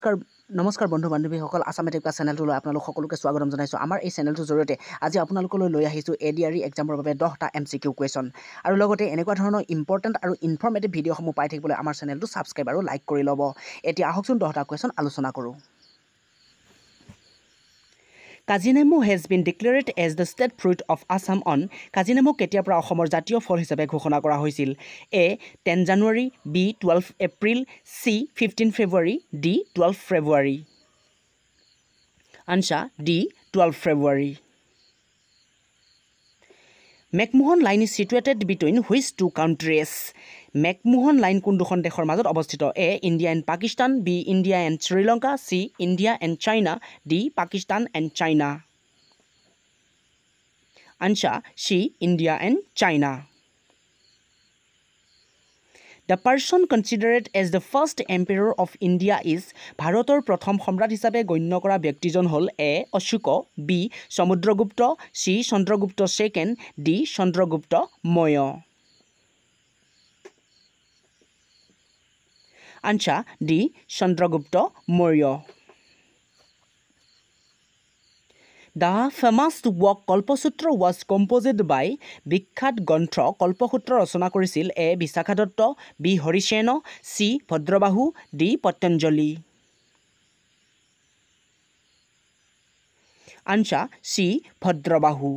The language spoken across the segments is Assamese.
নমস্কাৰ বন্ধু বান্ধৱীসকল আসাম মেট্ৰিক পাছ চেনেলটোলৈ আপোনালোক সকলোকে স্বাগতম জনাইছোঁ। আমাৰ এই চেনেলটোৰ জৰিয়তে আজি আপোনালোকলৈ লৈ আহিছোঁ ADRE এক্সামৰ বাবে 10টা MCQ কুৱেশ্যন আৰু লগতে এনেকুৱা ধৰণৰ ইম্পৰ্টেণ্ট আৰু ইনফৰ্মেটিভ ভিডিঅ'সমূহ পাই থাকিবলৈ আমাৰ চেনেলটো ছাবস্ক্ৰাইব আৰু লাইক কৰি ল'ব। এতিয়া আহকচোন 10টা কুৱেশ্যন আলোচনা কৰোঁ। Kaji Nemu has been declared as the state fruit of Assam on. কাজি নেমুক কেতিয়াৰ পৰা অসমৰ জাতীয় ফল হিচাপে ঘোষণা কৰা হৈছিল? A 10 জানুৱাৰী, B 12 এপ্ৰিল, C 15 ফেব্ৰুৱাৰী, D 12 ফেব্ৰুৱাৰী। আনচাৰ D 12 ফেব্ৰুৱাৰী। McMahon line is situated between which two countries? McMahon line কোন দুখন দেশৰ মাজত অৱস্থিত? A India and Pakistan, B India and Sri Lanka, C India and China, D Pakistan and China. Answer C India and China. The person considered as the first emperor of India is. ভাৰতৰ প্ৰথম সম্ৰাট হিচাপে গণ্য কৰা ব্যক্তিজন হ'ল A Ashoka, B Samudragupta, C Chandragupta second, D Chandragupta Maurya. Answer D Chandragupta Maurya. The famous work Kalpasutra was composed by. বিখ্যাত গ্ৰন্থ কল্পসূত্ৰ ৰচনা কৰিছিল A Vishakha Datta, B Harisena, C Bhadrabahu, D Patanjali. Answer C Bhadrabahu.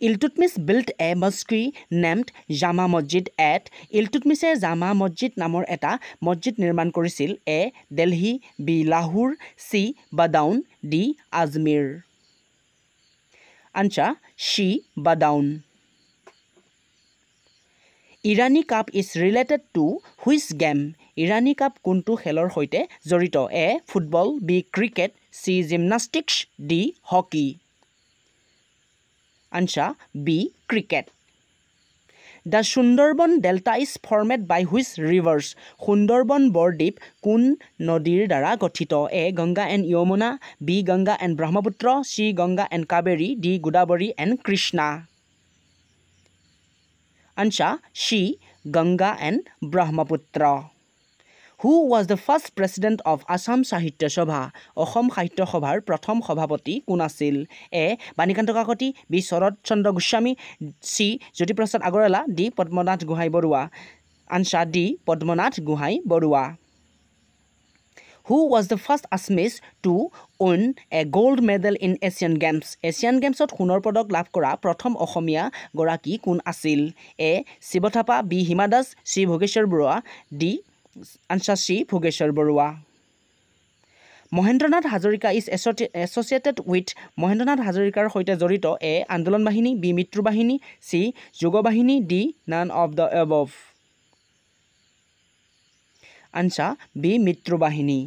Iltutmish built a mosque named Jama Masjid at. ইলটুটমিছে জামা মছজিদ নামৰ এটা মছজিদ নিৰ্মাণ কৰিছিল A Delhi, B Lahore, C Badaun, D Ajmer. Answer C Badaun. Irani cup is related to which game? Irani cup কোনটো খেলৰ সৈতে জড়িত? A football, B cricket, C gymnastics, D hockey. Answer B cricket. The Sundarban delta is formed by which rivers? Sundarban বৰদ্বীপ কোন নদীৰ দ্বাৰা গঠিত? A Ganga and Yamuna, B Ganga and Brahmaputra, C Ganga and Kaveri, D Godavari and Krishna. Answer C Ganga and Brahmaputra. Who was the first president of Assam সাহিত্য সভা? অসম সাহিত্য সভাৰ প্ৰথম সভাপতি কোন আছিল? A Banikanta Kakati, B Sarat Chandra Goswami, C Jyotiprasad Agarwala, D Padmanath Gohain Barua. Answer D Padmanath Gohain Barua. Who was the first Assamese to win a gold medal in Asian Games? Asian গেমছত সোণৰ পদক লাভ কৰা প্ৰথম অসমীয়া গৰাকী কোন আছিল? A Shiva Thapa, B Hima Das, C Bhogeswar Barua, D answer C Bhogeswar Barua. Mahendranath Hazarika is associated with. মহেন্দ্ৰনাথ হাজৰিকাৰ সৈতে জড়িত A আন্দোলন বাহিনী, B মিত্ৰ বাহিনী, C যোগ বাহিনী, D none of the above. Answer B মিত্ৰ বাহিনী।